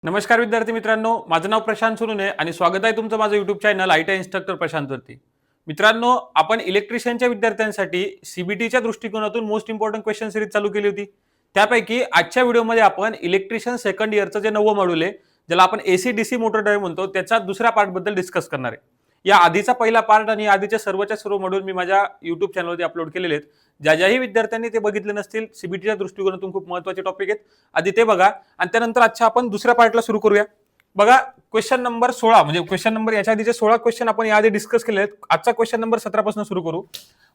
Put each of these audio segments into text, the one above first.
नमस्कार विद्यार्थी मित्रांनो, माझं नाव प्रशांत सोनुने आणि स्वागत आहे तुमचं माझं युट्यूब चॅनल आयटी इन्स्ट्रक्टर प्रशांतवरती. मित्रांनो, आपण इलेक्ट्रिशियनच्या विद्यार्थ्यांसाठी सीबीटीच्या दृष्टिकोनातून मोस्ट इम्पॉर्टंट क्वेश्चन सिरीज चालू केली होती. त्यापैकी आजच्या व्हिडिओमध्ये आपण इलेक्ट्रिशियन सेकंड इयरचं जे 9वं मॉड्यूल आहे, ज्याला आपण एसी डीसी मोटर ड्राईव्ह म्हणतो, त्याचा दुसऱ्या पार्टबद्दल डिस्कस करणार आहे. या आधीचा पहिला पार्ट आणि आधीच्या सर्वच्या सर्व मॉड्यूल मी माझ्या युट्यूब चॅनलवरती अपलोड केलेले आहेत. ज्याही विद्यार्थ्यांनी ते बघितले नसतील, सीबीटीच्या दृष्टिकोनातून खूप महत्त्वाचे टॉपिक आहेत, आधी ते बघा आणि त्यानंतर आजच्या आपण दुसऱ्या पार्टला सुरू करूया. बघा, क्वेश्चन नंबर 16 म्हणजे क्वेश्चन नंबर याच्या आधीचे 16 क्वेश्चन आपण याआधी डिस्कस केले आहेत. आजचा क्वेश्चन नंबर 17 पासून सुरू करू.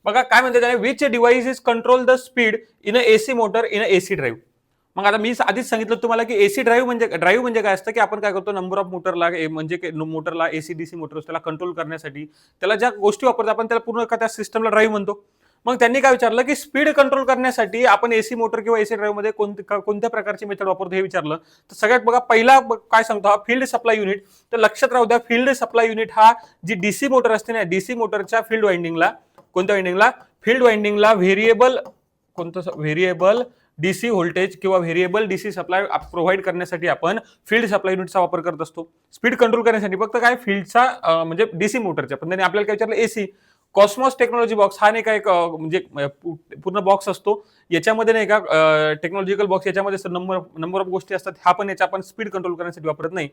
बघा काय म्हणते त्याने, which device is control the speed in a AC motor in a AC drive. मग आता मी आधीच सांगितलं तुम्हाला की एसी ड्राईव्ह म्हणजे काय असतं की आपण काय करतो, नंबर ऑफ मोटरला म्हणजे मोटरला एसी डीसी मोटर त्याला कंट्रोल करण्यासाठी त्याला ज्या गोष्टी वापरतो आपण त्याला पूर्ण त्या सिस्टमला ड्राईव्ह म्हणतो. मग त्यांनी काय विचारलं की स्पीड कंट्रोल करण्यासाठी आपण एसी मोटर किंवा एसी ड्राईव्ह मध्ये कोणत्या प्रकारची मेथड वापरतो हे विचारलं. तर सगळ्यात बघा पहिला काय सांगतो, हा फील्ड सप्लाय युनिट. तर लक्षात राहू द्या, फील्ड सप्लाय युनिट हा जी डीसी मोटर असते ना, डीसी मोटरच्या फील्ड वाइंडिंगला, कोणत्या वाइंडिंगला, फील्ड वाइंडिंगला व्हेरिएबल डीसी व्होल्टेज किंवा व्हेरिएबल डीसी सप्लाय प्रोव्हाइड करण्यासाठी आपण फील्ड सप्लाय युनिटचा वापर करत असतो. स्पीड कंट्रोल करण्यासाठी फक्त काय फील्डचा म्हणजे डीसी मोटरच्या, पण त्यांनी आपल्याला काय विचारलं, एसी कॉस्मॉस टेक्नॉलॉजी बॉक्स हा नाही का एक म्हणजे पूर्ण बॉक्स असतो. याच्यामध्ये नाही का टेक्नॉलॉजिकल बॉक्स, याच्यामध्ये नंबर ऑफ गोष्टी असतात. हा पण याच्या आपण स्पीड कंट्रोल करण्यासाठी वापरत नाही.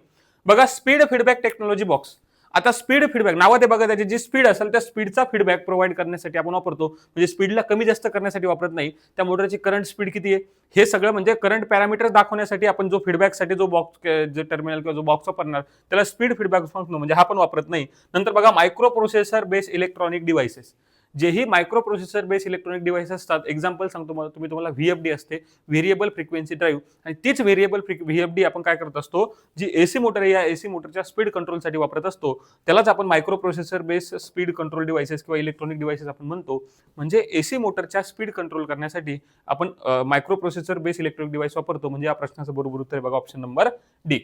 बघा, स्पीड फीडबॅक टेक्नॉलॉजी बॉक्स. आता स्पीड फीडबॅक नावात आहे बघा, त्याची जी स्पीड असेल त्या स्पीडचा फीडबॅक प्रोव्हाइड करण्यासाठी आपण वापरतो. म्हणजे स्पीडला कमी जास्त करण्यासाठी वापरत नाही. त्या मोटरची करंट स्पीड किती आहे हे सगळं म्हणजे करंट पॅरामीटर दाखवण्यासाठी आपण जो फीडबॅकसाठी जो बॉक्स जो टर्मिनल किंवा जो बॉक्स वापरणार त्याला स्पीड फीडबॅक फंक्शन म्हणजे हा पण वापरत नाही. नंतर बघा, micro processor base electronic devices. जेही micro processor base electronic device असतात, एक्झाम्पल सांगतो मला, तुम्हाला व्हीएफडी असते, व्हेरिएबल फ्रिक्वेन्सी ड्राईव्ह. आणि तीच व्हेरिएबल व्हीएफडी आपण काय करत असतो, जी एसी मोटर आहे या एसी मोटरच्या स्पीड कंट्रोलसाठी वापरत असतो, त्यालाच आपण micro processor base speed control devices किंवा इलेक्ट्रॉनिक डिव्हाइसेस आपण म्हणतो. म्हणजे एसी मोटरच्या स्पीड कंट्रोल करण्यासाठी आपण micro processor base electronic device वापरतो. म्हणजे या प्रश्नाचं बरोबर उत्तर आहे बघा, ऑप्शन नंबर डी.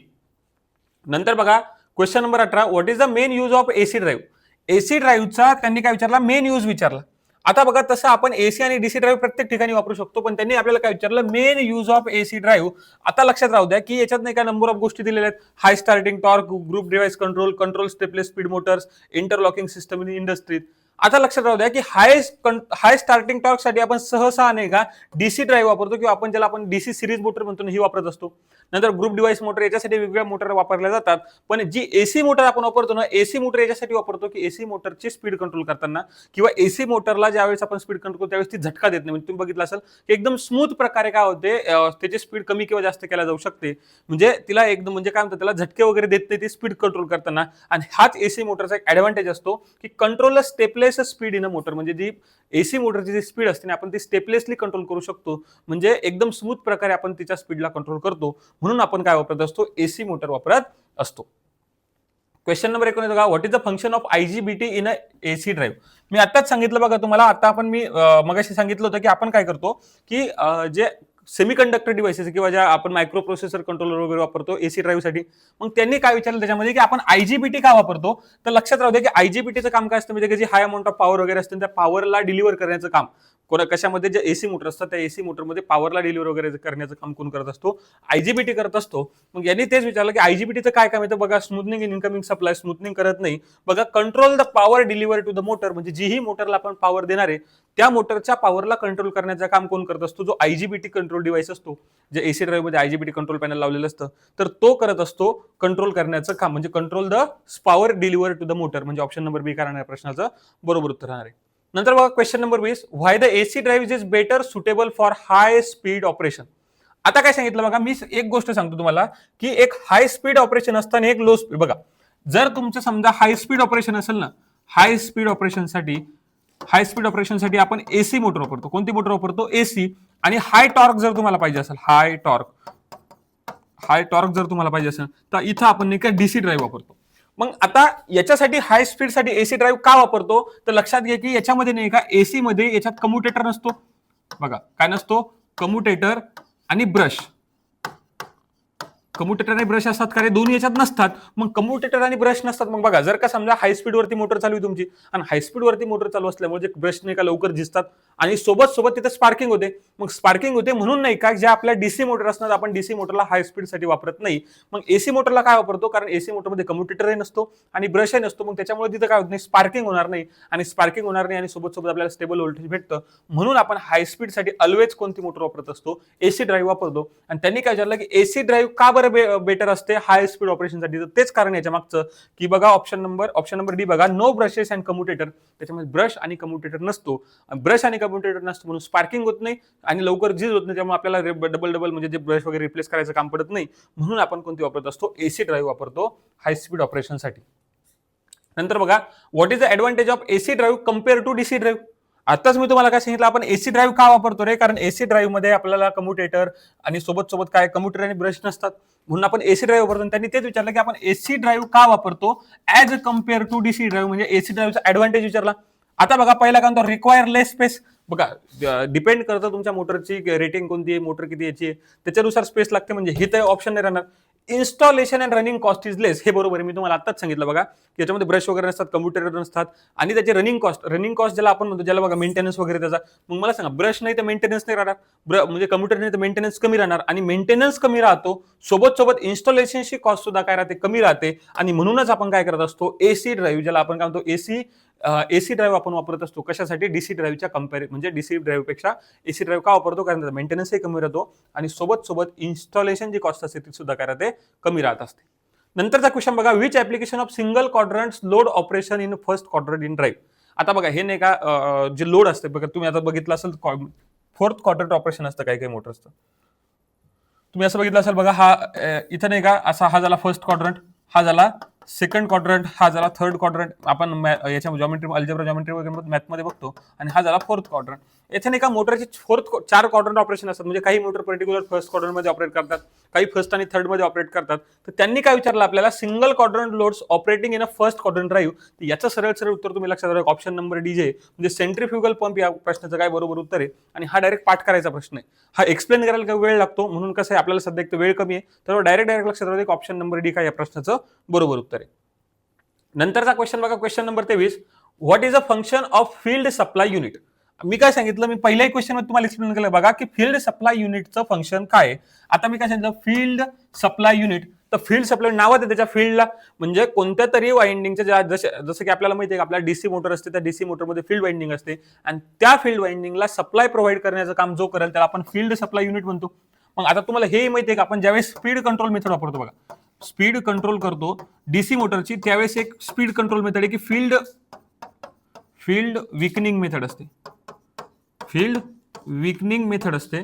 नंतर बघा question number 18, what is the main use of AC drive. AC ड्राईव्हचा त्यांनी काय विचारला, मेन यूज विचारला. आता बघा, तसं आपण एसी आणि डीसी ड्राईव्ह प्रत्येक ठिकाणी वापरू शकतो, पण त्यांनी आपल्याला काय विचारलं, main use of AC drive. आता लक्षात राहू द्या की याच्यात नाही का नंबर ऑफ गोष्टी दिलेल्या आहेत. High starting torque, group device control stepless speed motors, interlocking system in industries. आता लक्षात राहू द्या की हाय स्टार्टिंग टॉर्क साठी आपण सहसा नाही का डीसी ड्राईव्ह वापरतो किंवा आपण ज्याला आपण डीसी सिरीज मोटर म्हणतो ही वापरत असतो. नंतर ग्रुप डिव्हाइस मोटर, याच्यासाठी वेगवेगळ्या मोटर वापरल्या जातात. पण जी एसी मोटर आपण वापरतो ना, एसी मोटर याच्यासाठी वापरतो की एसी मोटरची स्पीड कंट्रोल करताना किंवा एसी मोटरला ज्यावेळेस आपण स्पीड कंट्रोल त्यावेळेस ती झटका देत नाही. म्हणजे तुम्ही बघितलं असेल की एकदम स्मूथ प्रकारे काय होते, त्याची स्पीड कमी किंवा जास्त केल्या जाऊ शकते. म्हणजे तिला एकदम म्हणजे काय म्हणतात, त्याला झटके वगैरे देत नाही ती स्पीड कंट्रोल करताना. आणि हाच एसी मोटरचा एक ऍडव्हान्टेज असतो की control stepless speed in a motor. म्हणजे जी एसी मोटरची जी स्पीड असते ना, आपण ती स्टेपलेसली कंट्रोल करू शकतो. म्हणजे एकदम स्मूथ प्रकारे आपण तिच्या स्पीडला कंट्रोल करतो. म्हणून आपण काय वापरत असतो, एसी मोटर वापरत असतो. क्वेश्चन नंबर 19 बघा, what is the function of IGBT in a AC drive. मी आताच सांगितलं बघा तुम्हाला, आता आपण मी मगाशी सांगितलं होतं की आपण काय करतो की जे सेमीकंडक्टर डिव्हाइसेस किंवा ज्या आपण मायक्रो प्रोसेसर कंट्रोलर वगैरे वापरतो एसी ड्राईव्ह साठी. मग त्यांनी काय विचारलं त्याच्यामध्ये की आपण आयजीबीटी का वापरतो. तर लक्षात राहू दे की आयजीबीटीचं काम काय असतं म्हणजे जी हाय अमाऊंट ऑफ पॉवर वगैरे असते त्या पॉवरला डिलिव्हर करण्याचं काम कशामध्ये, जे एसी मोटर असतात त्या एसी मोटरमध्ये पॉवरला डिलिव्हर वगैरे करण्याचं काम कोण करत असतो, आयजीबीटी करत असतो. मग यांनी तेच विचारलं की आयजीबीटीचं काय काम येतं. बघा, smoothening in incoming supply, smoothening करत नाही. बघा, control the power deliver to the motor, म्हणजे जीही मोटरला आपण पॉवर देणार आहे त्या मोटरच्या पॉवरला कंट्रोल करण्याचं काम कोण करत असतो, जो आयजीबीटी कंट्रोल डिव्हाइस असतो, जे एसी ड्राईव्ह मध्ये आयजीबीटी कंट्रोल पॅनल लावलेलं असतं, तर तो करत असतो कंट्रोल करण्याचं काम. म्हणजे control the power deliver to the motor. म्हणजे ऑप्शन नंबर बी कारण प्रश्नाचं बरोबर उत्तर राहणार आहे. नंतर बघा question number 20, why the AC drive is better suitable for high speed operation. आता काय सांगितलं बघा, मी एक गोष्ट सांगतो तुम्हाला की एक हाय स्पीड ऑपरेशन असताना एक लो स्पीड. बघा, जर तुमचं समजा हाय स्पीड ऑपरेशन असेल ना, हाय स्पीड ऑपरेशनसाठी आपण एसी मोटर वापरतो. कोणती मोटर वापरतो, एसी. आणि हाय टॉर्क जर तुम्हाला पाहिजे असेल, हाय टॉर्क जर तुम्हाला पाहिजे असेल तर इथं आपण नाही का डीसी ड्राईव्ह वापरतो. मग आता याच्यासाठी हाय स्पीड साठी एसी ड्राईव्ह का वापरतो, तर लक्षात घ्या की याच्यामध्ये नाही का एसी मध्ये याच्यात कम्युटेटर नसतो. बघा काय नसतो, कम्युटेटर आणि ब्रश. कम्युटेटर आणि ब्रश असतात का रे? दोन्ही याच्यात नसतात. मग कम्युटेटर आणि ब्रश नसतात. मग बघा, जर का समजा हाय स्पीड वरती मोटर चालू आहे तुमची आणि हाय स्पीड वरती मोटर चालू असल्यामुळे जे ब्रश नाही का लवकर दिसतात आणि सोबत सोबत तिथे स्पार्किंग होते. मग स्पार्किंग होते म्हणून नाही का, ज्या आपल्या डीसी मोटर असतात आपण डीसी मोटरला हाय स्पीड साठी वापरत नाही. मग एसी मोटरला काय वापरतो? कारण एसी मोटरमध्ये कम्युटेटरही नसतो आणि ब्रशही नसतो. मग त्याच्यामुळे तिथे काय होत नाही, स्पार्किंग होणार नाही आणि स्पार्किंग होणार नाही आणि सोबत सोबत आपल्याला स्टेबल व्होल्टेज भेटतं. म्हणून आपण हाय स्पीड साठी ऑलवेज कोणती मोटर वापरत असतो? एसी ड्राईव्ह वापरतो. आणि त्यांनी काय विचारलं की एसी ड्राईव्ह का बरं बेटर असते हाय स्पीड ऑपरेशनसाठी? तर तेच कारण याच्या मागचं की बघा, ऑप्शन नंबर डी बघा, नो ब्रशेस अँड कम्युटेटर. त्याच्यामध्ये ब्रश आणि कम्युटेटर नसतो. ब्रश आणि कम्युटेटर नसतो म्हणून स्पार्किंग होत नाही आणि लवकर झीज होत नाही. त्यामुळे आपल्याला डबल म्हणजे जे ब्रश वगैरे रिप्लेस करायचं काम पडत नाही. म्हणून आपण कोणती वापरत असतो? एसी ड्राईव्ह वापरतो हाय स्पीड ऑपरेशनसाठी. नंतर बघा, what is the advantage of AC drive compare to DC drive? आताच मी तुम्हाला काय सांगितलं, आपण एसी ड्राईव्ह का वापरतो रे? कारण एसी ड्राईव्ह मध्ये आपल्याला कम्युटेटर आणि सोबत सोबत काय कम्युटेटर आणि ब्रश नसतात म्हणून आपण एसी ड्राईव्ह वापरतो. त्यांनी तेच विचारलं की आपण एसी ड्राईव्ह का वापरतो as compare to DC drive, म्हणजे एसी ड्राईव्हचा ऍडव्हान्टेज विचारला. आता बघा, पहिला काय म्हणतो, रिक्वायर लेस स्पेस. बघा, डिपेंड करतं तुमच्या मोटरची रेटिंग कोणती आहे, मोटर किती याची आहे, त्याच्यानुसार स्पेस लागते. म्हणजे हे तर ऑप्शन नाही राहणार. Installation and running cost is less, हे बरोबर आहे. मी तुम्हाला आताच सांगितलं बघा, की याच्यामध्ये ब्रश वगैरे नसतात, कम्प्युटर नसतात आणि त्याची रनिंग कॉस्ट ज्याला आपण म्हणतो, ज्याला बघा मेंटेनन्स वगैरे त्याचा. मग मला सांगा, ब्रश नाही तर मेंटेनन्स नाही राहणार, म्हणजे कम्प्युटर नाही तर मेंटेनन्स कमी राहणार आणि मेंटेनन्स कमी राहतो, सोबत सोबत इन्स्टॉलेशनची कॉस्ट सुद्धा काय राहते, कमी राहते. आणि म्हणूनच आपण काय करत असतो, एसी ड्राईव्ह ज्याला आपण काय म्हणतो एसी ड्राईव्ह आपण वापरत असतो. कशासाठी? डीसी ड्राईव्हच्या म्हणजे डीसी ड्राईव्ह पेक्षा एसी ड्राईव्ह का वापरतो? कारण त्याचा मेंटेनन्सही कमी राहतो आणि सोबत सोबत इन्स्टॉलेशन जी कॉस्ट असते ती सुद्धा काय राहते, कमी राहत असते. नंतरचा क्वेश्चन बघा, which application of single quadrant load operation in first quadrant in drive. आता बघा, हे नाही का जे लोड असते बघा, तुम्ही आता बघितलं असेल फोर्थ क्वाड्रंट ऑपरेशन असतं काही काही मोटर्सचं. तुम्ही असं बघितलं असेल बघा, हा इथं नाही का असा, हा झाला फर्स्ट क्वाड्रंट, हा झाला सेकंड क्वाड्रंट, हा झाला थर्ड क्वाड्रंट. आपण याच्या जॉमेट्री, अल्जेब्रा जॉमेट्री वगैरे मॅथमध्ये बघतो. आणि हा झाला फोर्थ क्वाड्रंट. येथे नाही का मोटरची 4 क्वाड्रंट ऑपरेशन असतात. म्हणजे काही मोटर पर्टिक्युलर फर्स्ट क्वाड्रंट मध्ये ऑपरेट करतात, काही फर्स्ट आणि थर्ड मध्ये ऑपरेट करतात. तर त्यांनी काय विचारलं आपल्याला, single quadrant loads operating in a first quadrant drive. याचं सरळ सरळ उत्तर तुम्ही लक्षात ठेवा, ऑप्शन नंबर डी जे म्हणजे सेंट्रीफ्युगल पंप. या प्रश्नाचं काय बरोबर उत्तर आहे. आणि हा डायरेक्ट पाठ करायचा प्रश्न आहे. हा एक्सप्लेन करायला काही वेळ लागतो, म्हणून कसं आहे, आपल्याला सध्या एक वेळ कमी आहे, तर डायरेक्ट लक्षात ठेवा, ऑप्शन नंबर डी काय या प्रश्नाचं बरोबर उत्तर आहे. नंतरचा क्वेश्चन बघा, question number 23, what is a function of field supply unit. मी काय सांगितलं, मी पहिल्याही क्वेश्चन मध्ये तुम्हाला एक्सप्लेन केलं बघा, की फील्ड सप्लाय युनिटचं फंक्शन काय. आता मी काय सांगितलं, फील्ड सप्लाय युनिट. तर फील्ड सप्लाय नावात आहे त्याच्या फील्डला, म्हणजे कोणत्या तरी वाइंडिंगच्या जसं की आपल्याला माहिती आहे, आपल्याला डीसी मोटर असते, त्या डीसी मोटरमध्ये फील्ड वाइंडिंग असते आणि त्या फील्ड वाइंडिंगला सप्लाय प्रोव्हाइड करण्याचं काम जो करेल त्याला आपण फील्ड सप्लाय युनिट म्हणतो. मग आता तुम्हाला हे माहिती आहे का, आपण ज्यावेळेस स्पीड कंट्रोल मेथड वापरतो बघा, स्पीड कंट्रोल करतो डीसी मोटरची, त्यावेळेस एक स्पीड कंट्रोल मेथड आहे की फील्ड विकनिंग मेथड असते. फील्ड विकनिंग मेथड असते.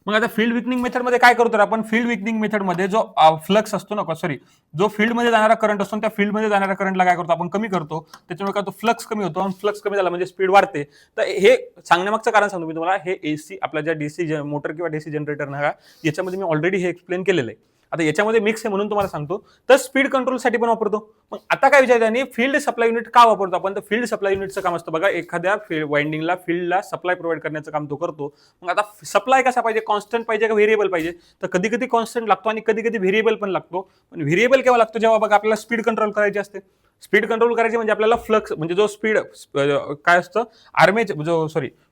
मग आता फील्ड विकनिंग मेथड मध्ये काय करतो आपण, फील्ड विकनिंग मेथड मध्ये जो फ्लक्स असतो ना, सॉरी, जो फील्ड मध्ये जाणारा करंट असतो, त्या फील्ड मध्ये जाणाऱ्या करंटला काय करतो आपण, कमी करतो. त्याच्यामुळे काय तो फ्लक्स कमी होतो आणि फ्लक्स कमी झाला म्हणजे स्पीड वाढते. तर हे सांगण्यामागचं कारण सांगतो मी तुम्हाला, हे एसी आपल्या ज्या डीसी मोटर किंवा डीसी जनरेटर ना, याच्यामध्ये मी ऑलरेडी हे एक्सप्लेन केलेलं आहे. आता याच्यामध्ये मिक्स आहे म्हणून तुम्हाला सांगतो. तर स्पीड कंट्रोलसाठी पण वापरतो. मग आता काय विचारायचं, फील्ड सप्लाय युनिट का वापरतो आपण, तर फील्ड सप्लाय युनिटचं काम असतं बघा, एखाद्या वाइंडिंगला फील्डला सप्लाय प्रोव्हाइड करण्याचं काम तो करतो. मग आता सप्लाय कसा पाहिजे, कॉन्स्टंट पाहिजे का व्हेरिएबल पाहिजे, तर कधी कधी कॉन्स्टंट लागतो आणि कधी कधी व्हेरिएबल पण लागतो. पण व्हेरिएबल केव्हा लागतो, जेव्हा बघा आपल्याला स्पीड कंट्रोल करायची असते. स्पीड कंट्रोल करायची म्हणजे आपल्याला फ्लक्स, म्हणजे जो स्पीड काय असतं,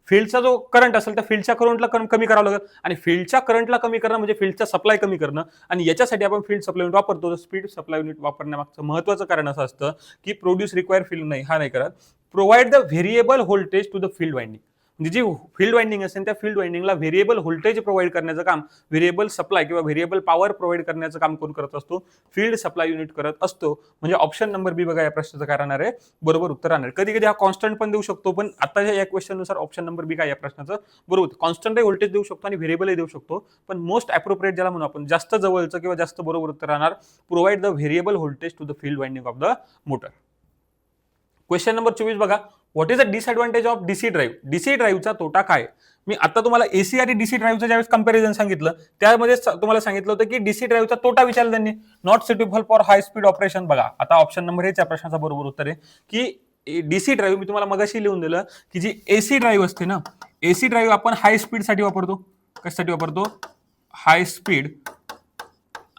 फील्डचा जो करंट असेल त्या फील्डच्या करंटला कमी करावं लागेल आणि फील्डच्या करंटला कमी करणं म्हणजे फील्डचा सप्लाय कमी करणं. आणि याच्यासाठी आपण फील्ड सप्लाय युनिट वापरतो. स्पीड सप्लाय युनिट वापरण्यामागचं महत्त्वाचं कारण असं असतं की प्रोड्यूस रिक्वायर फील्ड नाही, हा नाही करत, provide the variable voltage to the field winding. म्हणजे जी फील्ड वाइंडिंग असेल त्या फील्ड वाइंडिंगला व्हेरिएबल व्होल्टेज प्रोव्हाइड करण्याचं काम, व्हेरिएबल सप्लाय किंवा व्हेरिएबल पॉवर प्रोव्हाइड करण्याचं काम कोण करत असतो, फील्ड सप्लाय युनिट करत असतो. म्हणजे ऑप्शन नंबर बी बघा या प्रश्नाचं काय राहणार आहे, बरोबर उत्तर राहणार. कधी कधी हा कॉन्स्टंट पण देऊ शकतो, पण आता या क्वेश्चन नुसार ऑप्शन नंबर बी काय या प्रश्नाचं बरोबर, कॉन्स्टंट व्होल्टेज देऊ शकतो आणि व्हेरिएबलही देऊ शकतो, पण मोस्ट अप्रोप्रिएट ज्याला म्हणू आपण, जास्त जवळचं किंवा जास्त बरोबर उत्तर राहणार, provide the variable voltage to the field winding of the motor. Question number 24 बघा, what is the disadvantage of DC drive. DC ड्राईव्हचा तोटा काय. मी आता तुम्हाला एसी आणि डीसी ड्राईव्हचं ज्यावेळेस कंपॅरिझन सांगितलं त्यामध्ये तुम्हाला सांगितलं होतं की डीसी ड्राईव्हचा तोटा विचारला त्यांनी, not suitable for high speed operation. बघा आता ऑप्शन नंबर हेच या प्रश्नाचा बरोबर उत्तर आहे की डीसी ड्राईव्ह, मी तुम्हाला मगाशी लिहून दिलं की जी एसी ड्राईव्ह असते ना, एसी ड्राईव्ह आपण हाय स्पीड साठी वापरतो. कशासाठी वापरतो, हाय स्पीड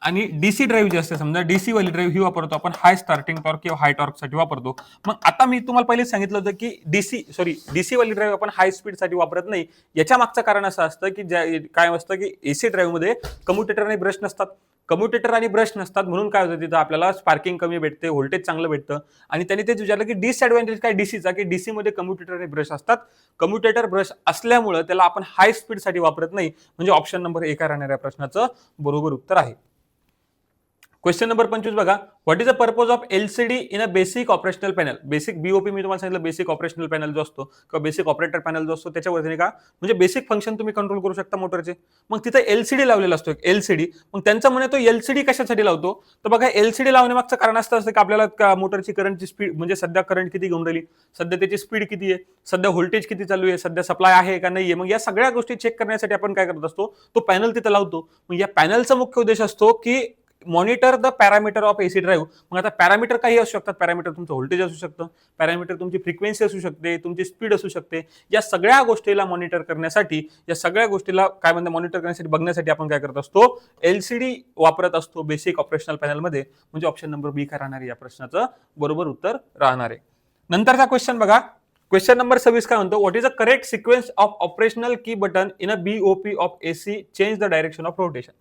आणि डीसी ड्राईव्ह जे असते, समजा डीसी वाली ड्राईव्ह ही वापरतो आपण हाय स्टार्टिंग टॉर्क किंवा हाय टॉर्क साठी वापरतो. मग आता मी तुम्हाला पहिले सांगितलं होतं की डीसी वाली ड्राईव्ह आपण हाय स्पीड साठी वापरत नाही. याच्या मागचं कारण असं असतं की काय असतं की एसी ड्राईव्ह मध्ये कम्युटेटर आणि ब्रश नसतात. कम्युटेटर आणि ब्रश नसतात म्हणून काय होतं, तिथं आपल्याला स्पार्किंग कमी भेटते, व्होल्टेज चांगलं भेटतं. आणि त्यांनी तेच विचारलं की डिसएडव्हान्टेज काय डीसीचा, की डीसी मध्ये कम्युटेटर आणि ब्रश असतात. कम्युटेटर ब्रश असल्यामुळे त्याला आपण हाय स्पीड साठी वापरत नाही. म्हणजे ऑप्शन नंबर 1 राहणाऱ्या प्रश्नाचं बरोबर उत्तर आहे. क्वेश्चन नंबर 25 बघा. What is the purpose of LCD in a basic operational panel. Basic BOP मी तुम्हाला सांगितलं, बेसिक ऑपरेशनल पॅनल जो असतो किंवा बेसिक ऑपरेटर पॅनल जो असतो त्याच्यावरती का म्हणजे बेसिक फंक्शन तुम्ही कंट्रोल करू शकता मोटरचे. मग तिथे एलसीडी लावलेला असतो, एक एलसीडी. मग त्यांचं म्हणणं तो एलसीडी कशासाठी लावतो, तर बघा एलसीडी लावण्यामागचं कारण असतं की आपल्याला मोटरची करंटची स्पीड म्हणजे सध्या करंट किती घेऊन राहिली, सध्या त्याची स्पीड किती आहे, सध्या व्होल्टेज किती चालू आहे, सध्या सप्लाय आहे का नाहीये. मग या सगळ्या गोष्टी चेक करण्यासाठी आपण काय करत असतो, तो पॅनल तिथे लावतो. मग या पॅनलचा मुख्य उद्देश असतो की monitor the parameter of AC drive. मग आता पॅरामीटर काही असू शकतात. पॅरामीटर तुमचं व्होल्टेज असू शकतं, पॅरामीटर तुमची फ्रिक्वेन्सी असू शकते, तुमची स्पीड असू शकते. या सगळ्या गोष्टीला मॉनिटर करण्यासाठी, या सगळ्या गोष्टीला काय म्हणतात मॉनिटर करण्यासाठी, बघण्यासाठी आपण काय करत असतो, एलसीडी वापरत असतो बेसिक ऑपरेशनल पॅनलमध्ये. म्हणजे ऑप्शन नंबर बी काय राहणार आहे या प्रश्नाचं बरोबर उत्तर राहणार आहे. नंतरचा क्वेश्चन बघा. क्वेश्चन नंबर 26 काय म्हणतो, what is the correct sequence of operational key button in a BOP of AC change the direction of rotation.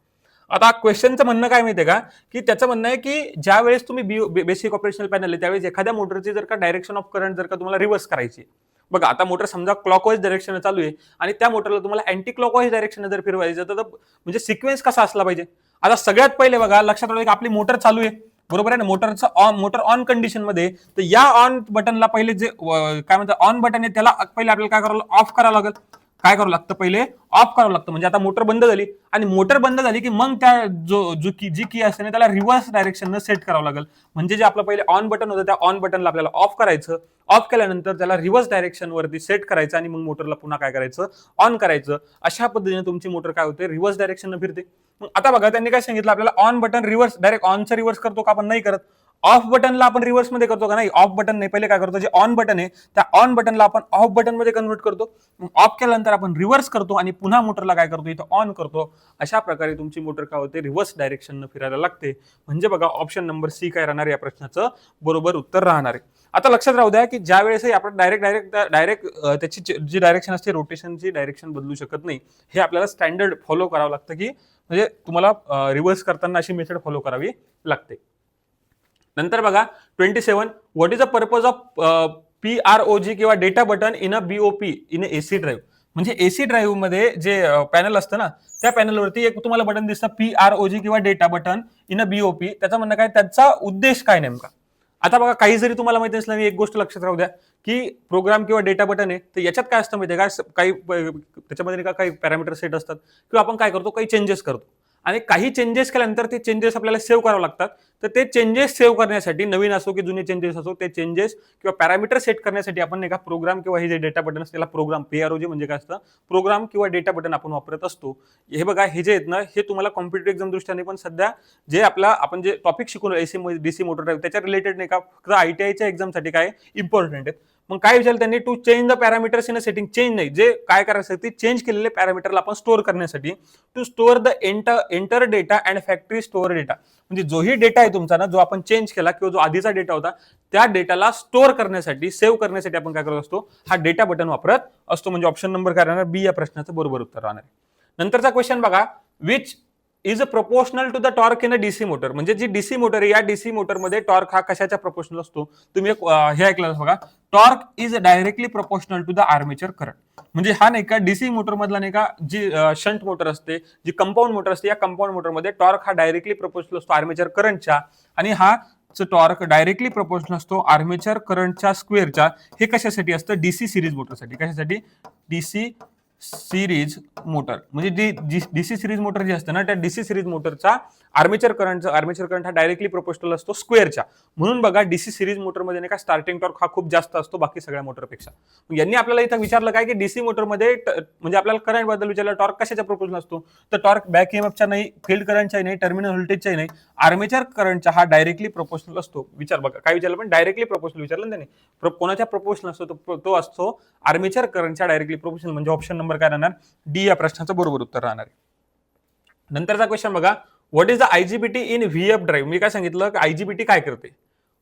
आता क्वेश्चनचं म्हणणं काय माहितीये का, की त्याचं म्हणणं आहे की ज्या वेळेस तुम्ही बेसिक ऑपरेशनल पॅनल आहे त्यावेळेस एखाद्या मोटरची जर का डायरेक्शन ऑफ करंट जर का तुम्हाला रिव्हर्स करायची, बघा आता मोटर समजा क्लॉकवाईज डायरेक्शन चालू आहे आणि त्या मोटरला तुम्हाला अँटी क्लॉकवाईज डायरेक्शन जर फिरवायचं तर म्हणजे सिक्वेन्स कसा असला पाहिजे. आता सगळ्यात पहिले बघा लक्षात आलं की आपली मोटर चालू आहे, बरोबर आहे ना, मोटर ऑन कंडिशन मध्ये. तर या ऑन बटनला पहिले जे काय म्हणतात ऑन बटन आहे त्याला पहिले आपल्याला काय करावं, ऑफ करावं लागेल. काय करावं लागतं, पहिले ऑफ करावं लागतं. म्हणजे आता मोटर बंद झाली आणि मोटर बंद झाली की मग त्या जी की असते ना त्याला रिव्हर्स डायरेक्शन सेट करावं लागेल. म्हणजे जे आपलं पहिले ऑन बटन होतं त्या ऑन बटनला आपल्याला ऑफ करायचं, ऑफ केल्यानंतर त्याला रिव्हर्स डायरेक्शन वरती सेट करायचं आणि मग मोटरला पुन्हा काय करायचं, ऑन करायचं. अशा पद्धतीने तुमची मोटर काय होते, रिव्हर्स डायरेक्शन फिरते. मग आता बघा त्यांनी काय सांगितलं आपल्याला, ऑन बटन रिव्हर्स डायरेक्ट ऑनचं रिव्हर्स करतो का, आपण नाही करत. ऑफ बटनला आपण रिव्हर्स मध्ये करतो का, नाही. ऑफ बटन नाही, पहिले काय करतो, जे ऑन बटन आहे त्या ऑन बटनला आपण ऑफ बटन मध्ये कन्वर्ट करतो. ऑफ केल्यानंतर आपण रिव्हर्स करतो आणि पुन्हा मोटरला काय करतो, इथं ऑन करतो. अशा प्रकारे तुमची मोटर काय होते, रिव्हर्स डायरेक्शन फिरायला लागते. म्हणजे बघा ऑप्शन नंबर सी काय राहणार या प्रश्नाचं बरोबर उत्तर राहणार आहे. आता लक्षात राहू द्या की ज्या वेळेस आपण डायरेक्ट त्याची जी डायरेक्शन असते रोटेशनची डायरेक्शन बदलू शकत नाही. हे आपल्याला स्टँडर्ड फॉलो करावं लागतं, की म्हणजे तुम्हाला रिव्हर्स करताना अशी मेथड फॉलो करावी लागते. नंतर बघा 27, what is the purpose of PROG किंवा data button in a BOP in AC drive. म्हणजे एसी ड्राईव्ह मध्ये जे पॅनल असतं ना त्या पॅनलवरती एक तुम्हाला बटन दिसतं PROG किंवा data button in a BOP. त्याचं म्हणणं काय, त्याचा उद्देश काय नेमका. आता बघा काही जरी तुम्हाला माहिती नसलं, एक गोष्ट लक्षात राहू द्या की प्रोग्राम किंवा डेटा बटन आहे तर याच्यात काय असतं माहिती आहे का, काही त्याच्यामध्ये काही पॅरामीटर सेट असतात किंवा आपण काय करतो, काही चेंजेस करतो आणि काही चेंजेस केल्यानंतर ते चेंजेस आपल्याला सेव्ह करावे लागतात. तर ते चेंजेस सेव्ह करण्यासाठी, नवीन असो की जुने चेंजेस असो, ते चेंजेस किंवा पॅरामीटर सेट करण्यासाठी आपण नाही का प्रोग्राम किंवा हे जे डेटा बटन असते त्याला प्रोग्राम PROG म्हणजे काय असतं, प्रोग्राम किंवा डेटा बटन आपण वापरत असतो. हे बघा हे जे आहेत ना हे तुम्हाला कॉम्पिटेटिव्ह एक्झाम दृष्टीने पण सध्या जे आपण जे टॉपिक शिकून एसी डीसी मोटर ड्राईव्ह त्याच्या रिलेटेड नाही का फक्त ITIच्या एक्झामसाठी काय इम्पॉर्टंट आहेत. मग काय विचारलं त्यांनी, to change the parameters in a setting. Change नाही, जे काय करायचं ते चेंज केलेले पॅरामीटरला आपण स्टोअर करण्यासाठी, to store the enter data and factory store data. म्हणजे जोही डेटा आहे तुमचा ना जो आपण चेंज केला किंवा जो आधीचा डेटा होता त्या डेटाला स्टोअर करण्यासाठी, सेव्ह करण्यासाठी आपण काय करत असतो, हा डेटा बटन वापरत असतो. म्हणजे ऑप्शन नंबर काय राहणार, बी या प्रश्नाचं बरोबर उत्तर राहणार आहे. नंतरचा क्वेश्चन बघा, which is proportional to the torque in a DC motor. म्हणजे जी डीसी मोटर आहे या डीसी मोटरमध्ये टॉर्क हा कशाच्या प्रोपोर्शनल असतो, तुम्ही हे ऐकलं बघा, torque is directly proportional to the armature current. म्हणजे हा नाही का डीसी मोटर मधला नाही का जी शंट मोटर असते, जी कंपाऊंड मोटर असते, या कंपाऊंड मोटरमध्ये टॉर्क हा डायरेक्टली प्रोपोर्शनल असतो आर्मेचर करंटच्या आणि हा टॉर्क डायरेक्टली प्रोपोर्शनल असतो आर्मेचर करंटच्या स्क्वेअरच्या. हे कशासाठी असतं, डीसी सिरीज मोटरसाठी. कशासाठी, डीसी सिरीज मोटर. म्हणजे डीसी सिरीज मोटर जी असते ना त्या डीसी सिरीज मोटरचा आर्मेचर करंट हा डायरेक्टली प्रोपोर्शनल असतो स्क्वेअरच्या. म्हणून बघा डीसी सिरीज मोटरमध्ये नाही का स्टार्टिंग टॉर्क हा खूप जास्त असतो बाकी सगळ्या मोटरपेक्षा. यांनी आपल्याला इथं विचारलं काय की डीसी मोटरमध्ये म्हणजे आपल्याला करंट बद्दल विचारलं, टॉर्क कशाच्या प्रोपोर्शनल असतो, तर टॉर्क बॅक ईएमएफच्या नाही, फील्ड करंटच्या नाही, टर्मिनल व्होल्टेजच्या नाही, आर्मेचर करंटचा हा डायरेक्टली प्रोपोर्शनल असतो. विचार बघा काय विचारलं, पण डायरेक्टली प्रोपोर्शनल विचारलं ना त्यांनी. कोणाच्या प्रोपोर्शनल असतो, तो असतो आर्मेचर करंटच्या डायरेक्टली प्रोपोर्शनल. म्हणजे ऑप्शन नंबर काय राहणार, डी या प्रश्नाचं बरोबर उत्तर राहणार आहे. नंतरचा क्वेश्चन बघा, what is the IGBT in VF drive. मी काय सांगितलं की आयजीबीटी काय करते.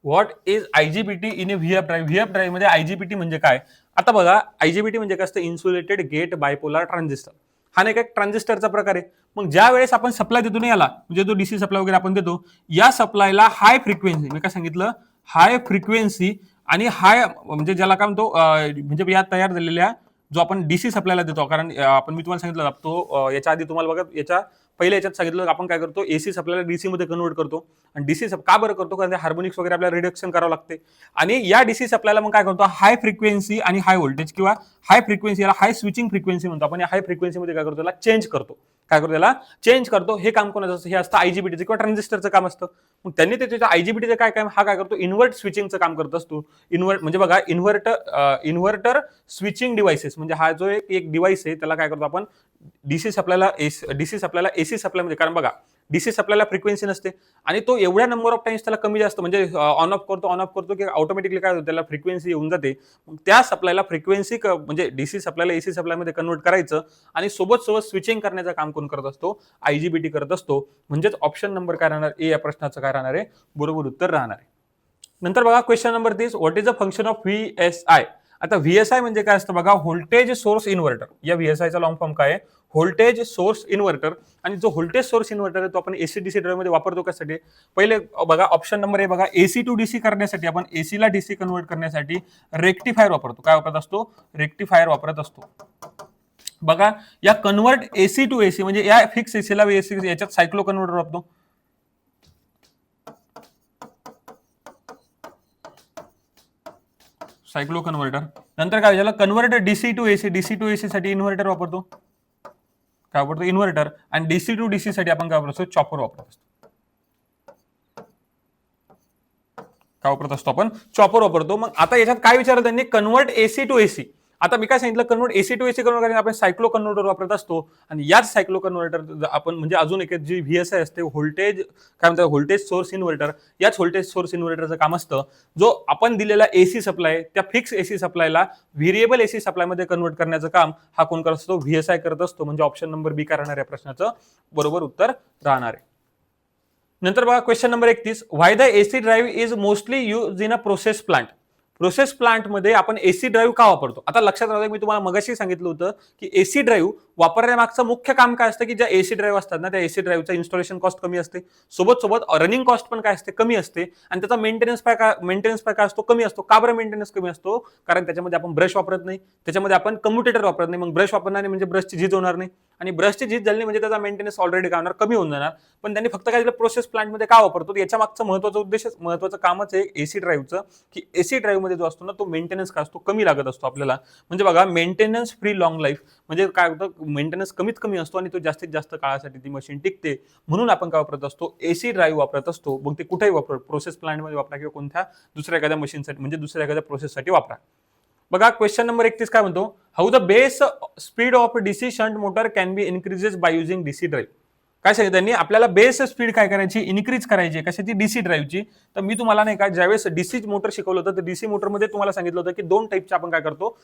What is IGBT in VF drive. VF drive मध्ये आयजीबीटी म्हणजे काय. आता बघा आयजीबीटी म्हणजे काय असतं, इन्सुलेटेड गेट बायपोलर ट्रान्झिस्टर. हा नाही का एक ट्रान्झिस्टरचा प्रकार आहे. मग ज्या वेळेस आपण सप्लाय देतो ना याला, म्हणजे जो डीसी सप्लाय वगैरे आपण देतो, या सप्लायला हाय फ्रिक्वेन्सी, मी काय सांगितलं हाय फ्रिक्वेन्सी आणि हाय म्हणजे ज्याला काय म्हणतो म्हणजे या तयार झालेल्या जो आपण डीसी सप्लायला देतो, कारण आपण मी तुम्हाला सांगितलं तो याच्या आधी तुम्हाला बघा याच्या पहिल्या याच्यात सांगितलं आपण काय करतो, एसी सप्लायला डीसी मध्ये कन्वर्ट करतो. आणि डीसी का बरं करतो, कारण हार्मोनिक्स वगैरे आपल्याला रिडक्शन करावं लागते. आणि या डीसी सप्लायला मग काय करतो, हाय फ्रिक्वेन्सी आणि हाय व्होल्टेज किंवा हाय फ्रिक्वेन्सी, याला हाय स्विचिंग फ्रिक्वेन्सी म्हणतो आपण. या हाय फ्रिक्वेन्सी मध्ये काय करतो, त्याला चेंज करतो. काय करतो, त्याला चेंज करतो. हे काम कोणाचं असतं, हे असतं आयजीबीटीचं किंवा ट्रान्झिस्टरचं काम असतं. मग त्यांनी त्याच्या आयजीबीटीचं काय काम, हा काय करतो, इन्व्हर्ट स्विचिंगचं काम करत असतो. इन्व्हर्ट म्हणजे बघा इन्व्हर्टर स्विचिंग डिव्हाइसेस, म्हणजे हा जो एक डिव्हाइस आहे त्याला काय करतो आपण डीसी सप्लायला एसी सप्लाय मध्ये. कारण बघा डीसी सप्लायला फ्रिक्वेन्सी नसते आणि तो एवढ्या नंबर ऑफ टाइम्स त्याला कमी जास्त म्हणजे ऑन ऑफ करतो की ऑटोमॅटिकली काय होतं, त्याला फ्रिक्वेन्सी येऊन जाते. मग त्या सप्लायला फ्रिक्वेन्सी म्हणजे डीसी सप्लायला एसी सप्लायमध्ये कन्वर्ट करायचं आणि सोबत स्विचिंग करण्याचं काम कोण करत असतो, आयजीबीटी करत असतो. म्हणजेच ऑप्शन नंबर काय राहणार, ए या प्रश्नाचं काय राहणार आहे, बरोबर उत्तर राहणार आहे. नंतर बघा question number 30, what is the function of VSI. आता व्हीएसआय म्हणजे काय असतं बघा, व्होल्टेज सोर्स इन्व्हर्टर. या व्हीएसआयचा लॉंग फॉर्म काय आहे, व्होल्टेज सोर्स इन्व्हर्टर. आणि जो व्होल्टेज सोर्स इन्व्हर्टर आहे तो आपण एसी डीसी ड्राईव्ह मध्ये वापरतो कशासाठी. पहिले बघा ऑप्शन नंबर आहे बघा, एसी टू डीसी करण्यासाठी आपण एसी ला डीसी कन्वर्ट करण्यासाठी रेक्टिफायर वापरतो. काय वापरत असतो, रेक्टिफायर वापरत असतो. बघा या कन्वर्ट एसी टू एसी म्हणजे या फिक्स एसीला एसी याच्यात सायक्लो कन्व्हर्टर वापरतो. सायक्लो कन्व्हर्टर. नंतर काय झालं, कन्व्हर्टर डीसी टू एसी साठी इन्व्हर्टर वापरतो. काय वापरतो, इन्व्हर्टर. आणि डीसी टू डीसी साठी आपण काय वापरतो, चॉपर वापरत असतो. काय वापरत असतो आपण, चॉपर वापरतो. मग आता याच्यात काय विचारलं त्यांनी, कन्वर्ट एसी टू एसी. आता मी काय सांगितलं, convert AC to AC convert करायला आपण सायक्लो कन्व्हर्टर वापरत असतो. आणि याच सायक्लो कन्व्हर्टर आपण म्हणजे अजून एक जी व्हीएसआय असते, व्होल्टेज काय म्हणतात, व्होल्टेज सोर्स इन्व्हर्टर. याच व्होल्टेज सोर्स इन्व्हर्टरचं काम असतं, जो आपण दिलेला एसी सप्लाय त्या फिक्स एसी सप्लायला व्हेरिएबल एसी सप्लायमध्ये कन्वर्ट करण्याचं काम हा कोण करत असतो, व्हीएसआय करत असतो. म्हणजे ऑप्शन नंबर बी काय राहणार आहे प्रश्नाचं बरोबर उत्तर राहणार आहे. नंतर बघा question number 31, why the AC drive is mostly use in a process plant. Process plant मध्ये आपण एसी ड्राईव्ह का वापरतो. आता लक्षात राहतं, मी तुम्हाला मगाशी सांगितलं होतं की एसी ड्राईव्ह वापरण्यामागचं मुख्य काम काय असतं, की ज्या एसी ड्राईव्ह असतात ना त्या एसी ड्राईव्हचा इन्स्टॉलेशन कॉस्ट कमी असते, सोबत रनिंग कॉस्ट पण काय असते, कमी असते. आणि त्याचा मेंटेनन्स काय असतो, कमी असतो. का बरं मेंटेनन्स कमी असतो, कारण त्याच्यामध्ये आपण ब्रश वापरत नाही, त्याच्यामध्ये आपण कम्युटेटर वापरत नाही. मग ब्रश वापरणार नाही म्हणजे ब्रशची झीज होणार नाही, आणि ब्रशची झीज झाली म्हणजे त्याचा मेंटेनन्स ऑलरेडी काय होणार, कमी होऊन जाणार. पण त्यांनी फक्त काय प्रोसेस प्लांटमध्ये का वापरतो, याच्या मागचं महत्वाचं कामच आहे एसी ड्राईव्हचं, की एसी ड्राईव्ह मध्ये जो असतो ना तो मेंटेनन्स काय असतो, कमी लागत असतो आपल्याला. म्हणजे बघा मेंटेनन्स फ्री लॉंग लाईफ, म्हणजे काय होतं, मेंटेनन्स कमीत कमी असतो आणि तो जास्तीत जास्त काळासाठी ती मशीन टिकते. म्हणून आपण काय वापरत असतो, एसी ड्राईव्ह वापरत असतो. मग ते कुठेही वापरा, प्रोसेस प्लांटमध्ये वापरा किंवा कोणत्या दुसऱ्या एखाद्या मशीनसाठी म्हणजे दुसऱ्या एखाद्या प्रोसेससाठी वापरा. बघा क्वेश्चन नंबर 31 काय म्हणतो, how the base speed of DC shunt motor can be increases by using DC drive. काय सांगितलं त्यांनी, आपल्याला बेस स्पीड काय करायची, इन्क्रीज करायची. कशाची, डीसी ड्राईव्हची. तर मी तुम्हाला नाही का ज्यावेळेस डीसी मोटर शिकवलं होतं, तर डीसी मोटरमध्ये तुम्हाला सांगितलं होतं की दोन टाईपचे आपण काय करतो,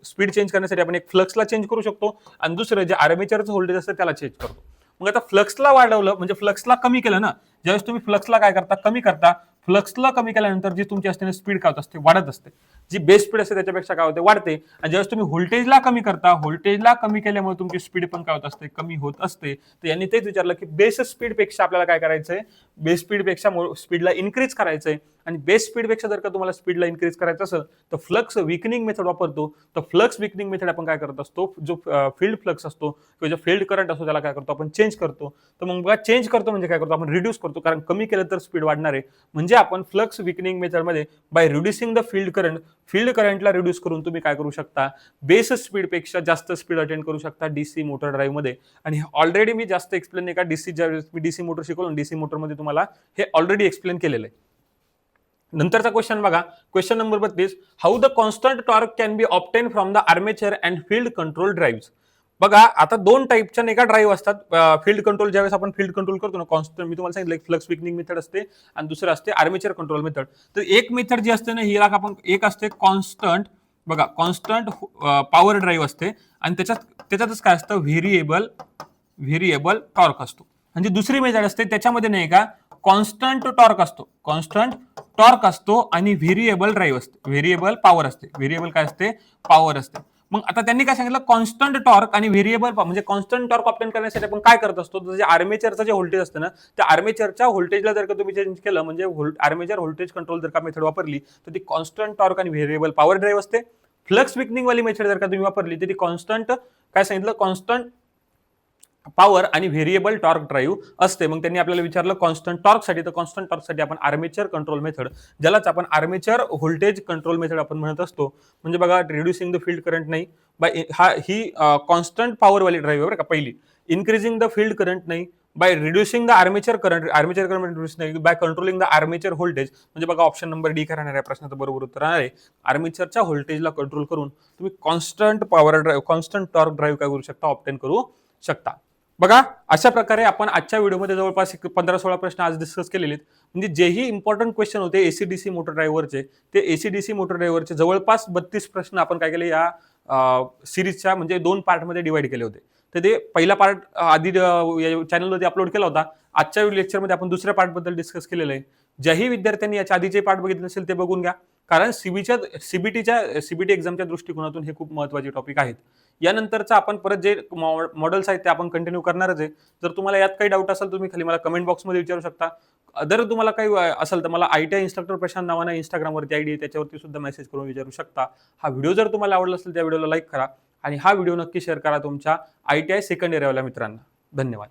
स्पीड चेंज करण्यासाठी आपण एक फ्लक्सला चेंज करू शकतो आणि दुसरं जे आर्मेचरचं व्होल्टेज असतं त्याला चेंज करतो. मग आता फ्लक्सला वाढवलं म्हणजे फ्लक्सला कमी केलं ना, ज्यावेळेस तुम्ही फ्लक्सला काय करता, कमी करता, फ्लक्सला कमी केल्यानंतर जी तुमची असते स्पीड काय होत असते, वाढत असते. जी बेस स्पीड असते त्याच्यापेक्षा काय होते, वाढते. आणि ज्यावेळेस तुम्ही व्होल्टेजला कमी करता, व्होल्टेजला कमी केल्यामुळे तुमची स्पीड पण काय होत असते, कमी होत असते. तर यांनी तेच विचारलं की बेस स्पीड पेक्षा आपल्याला काय करायचंय, बेस स्पीड पेक्षा स्पीडला इन्क्रीज करायचंय. आणि बेस स्पीड पेक्षा जर का तुम्हाला स्पीडला इन्क्रीज करायचं असेल तर फ्लक्स विकनिंग मेथड वापरतो. तर फ्लक्स विकनिंग मेथड आपण काय करत असतो, जो फील्ड फ्लक्स असतो किंवा जो फील्ड करंट असतो त्याला काय करतो आपण, चेंज करतो. तर मग बघा चेंज करतो म्हणजे काय करतो आपण, रिड्यूस करतो. कारण कमी केलं तर स्पीड वाढणार आहे. म्हणजे आपण फ्लक्स विकनिंग मेथडमध्ये बाय रिड्युसिंग द फील्ड करंटला रिड्यूस करून तुम्ही काय करू शकता, बेस स्पीड पेक्षा जास्त स्पीड अटेंड करू शकता डीसी मोटर ड्राईव्ह मध्ये. आणि ऑलरेडी मी जास्त एक्सप्लेन नाही का, डीसी ज्यावेळेस मी डीसी मोटर शिकवलं, डीसी मोटर मध्ये तुम्हाला हे ऑलरेडी एक्सप्लेन केलेलं आहे. नंतरचा क्वेश्चन बघा, question number 32, how the constant torque can be obtain from the armature and field control drive. बघा आता दोन टाईपच्या नाही का ड्राईव्ह असतात. फील्ड कंट्रोल ज्यावेळेस आपण फील्ड कंट्रोल करतो ना, कॉन्स्टंट मी तुम्हाला सांगितलं फ्लक्स विकनिंग मेथड असते आणि दुसरं असते आर्मेचर कंट्रोल मेथड. तर एक मेथड जी असते ना हिला आपण एक असते कॉन्स्टंट, बघा कॉन्स्टंट पॉवर ड्राईव्ह असते आणि त्याच्यातच काय असतं, व्हेरिएबल टॉर्क असतो. म्हणजे दुसरी मेथड असते त्याच्यामध्ये नाही का कॉन्स्टंट टॉर्क असतो, कॉन्स्टंट टॉर्क असतो आणि व्हेरिएबल ड्राईव्ह असते, व्हेरिएबल पॉवर असते, व्हेरिएबल काय असते, पॉवर असते. मग आता त्यांनी काय सांगितलं, कॉन्स्टंट टॉर्क आणि व्हेरिएबल म्हणजे कॉन्स्टंट टॉर्क ऑप्टेन करण्यासाठी आपण काय करत असतो, तर जे आर्मेचरचं जे व्होल्टेज असतं ना, त्या आर्मेचरच्या व्होल्टेजला जर का तुम्ही चेंज केलं म्हणजे आर्मेचर व्होल्टेज कंट्रोल जर का मेथड वापरली तर ती कॉन्स्टंट टॉर्क आणि व्हेरिएबल पॉवर ड्राईव्ह असते. फ्लक्स विकनिंग वाली मेथड जर का तुम्ही वापरली तर ती कॉन्स्टंट काय सांगितलं, कॉन्स्टंट पॉवर आणि व्हेरिएबल टॉर्क ड्राईव्ह असते. मग त्यांनी आपल्याला विचारलं कॉन्स्टंट टॉर्कसाठी, तर कॉन्स्टंट टॉर्कसाठी आपण आर्मेचर कंट्रोल मेथड, ज्यालाच आपण आर्मेचर व्होल्टेज कंट्रोल मेथड आपण म्हणत असतो. म्हणजे बघा रिड्युसिंग द फील्ड करंट नाही बाय ही कॉन्स्टंट पॉवर वाली ड्राईव्ह बरं का पहिली. इन्क्रीजिंग द फील्ड करंट नाही by reducing the armature current, armature current reduce नाही by controlling the armature voltage. म्हणजे बघा ऑप्शन नंबर डी काय राहणार आहे प्रश्नाचं बरोबर उत्तर राहणार आहे. आर्मेचरच्या व्होल्टेजला कंट्रोल करून तुम्ही constant power drive, constant torque drive काय करू शकता, ऑप्टेन करू शकता. बघा अशा प्रकारे आपण आजच्या व्हिडिओमध्ये जवळपास 15-16 प्रश्न आज डिस्कस केलेले आहेत. म्हणजे जेही इम्पॉर्टंट क्वेश्चन होते एसीडीसी मोटर ड्रायव्हरचे, ते एसीडीसी मोटर ड्रायव्हरचे जवळपास 32 प्रश्न आपण काय केले या सिरीजच्या म्हणजे 2 पार्टमध्ये डिवाइड केले होते. तर ते पहिला पार्ट आधी चॅनलवरती अपलोड केला होता. आजच्या लेक्चरमध्ये आपण दुसऱ्या पार्टबद्दल डिस्कस केलेलं आहे. ज्याही विद्यार्थ्यांनी याच्या आधीचे पार्ट बघितले नसेल ते बघून घ्या, कारण सीबीटी एक्झामच्या दृष्टिकोनातून हे खूप महत्त्वाचे टॉपिक आहेत. यानंतरचं आपण परत जे मॉडेल्स आहेत ते आपण कंटिन्यू करणारच आहे. जर तुम्हाला यात काही डाऊट असेल तुम्ही खाली मला कमेंट बॉक्समध्ये विचारू शकता. जर तुम्हाला काही असेल तर मला ITI इन्स्ट्रक्टर प्रशांत नावानं इंस्टाग्रामवरती आयडी आहे, त्याच्यावरती सुद्धा मेसेज करून विचारू शकता. हा व्हिडिओ जर तुम्हाला आवडला असेल त्या व्हिडिओला लाईक करा आणि हा व्हिडिओ नक्की शेअर करा तुमच्या ITI सेकंड इयरवाल्या मित्रांना. धन्यवाद.